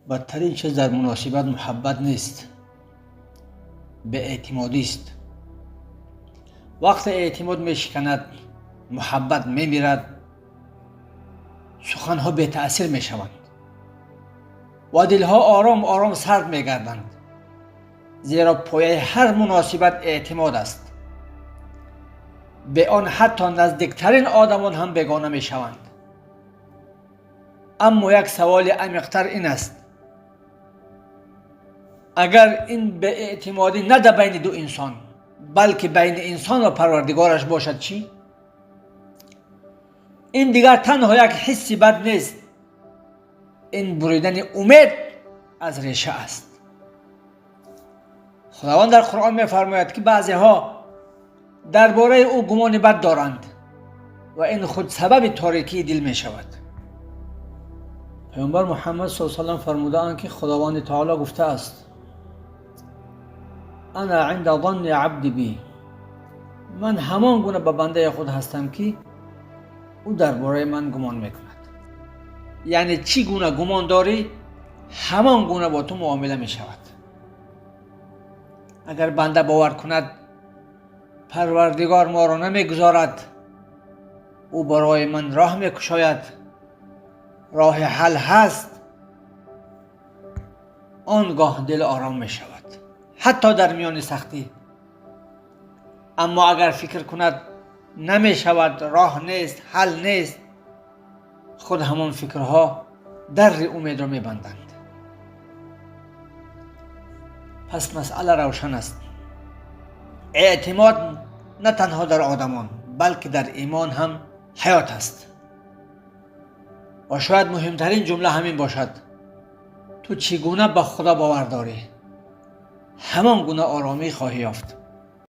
بدترین چیز در مناسبت محبت نیست، به اعتمادی است. وقت اعتماد می شکند، محبت می میرد، سخنها بی تأثیر می شوند و دلها آرام آرام سرد می گردند، زیرا پایه هر مناسبت اعتماد است. به آن حتی نزدیکترین آدمان هم بیگانه می شوند. اما یک سوال عمیق‌تر این است: اگر این به اعتمادی نه در بین دو انسان بلکه بین انسان و پروردگارش باشد چی؟ این دیگر تنها یک حسی بد نیست، این بریدن امید از ریشه است. خداوند در قرآن می‌فرماید که بعضی ها درباره او گمان بد دارند و این خود سبب تاریکی دل می شود. پیامبر محمد صلی الله علیه و آله فرمودند که خداوند تعالی گفته است: انا عند ظن عبدی بی، من همان گونه به بنده خود هستم که او درباره من گمان میکند. یعنی چی گونه گمان داری همان گونه با تو معامله می شود. اگر بنده باور کند پروردگار ما را نمیگذارد، او برای من راه میکشاید، راه حل هست، آنگاه دل آرام می شود حتی در میان سختی. اما اگر فکر کند نمی شود، راه نیست، حل نیست، خود همان فکرها در امید را می بندند. پس مسئله روشن است. اعتماد نه تنها در آدمان بلکه در ایمان هم حیات است. و شاید مهمترین جمله همین باشد: تو چگونه به خدا باور داری، همان گونه آرامی خواهی یافت.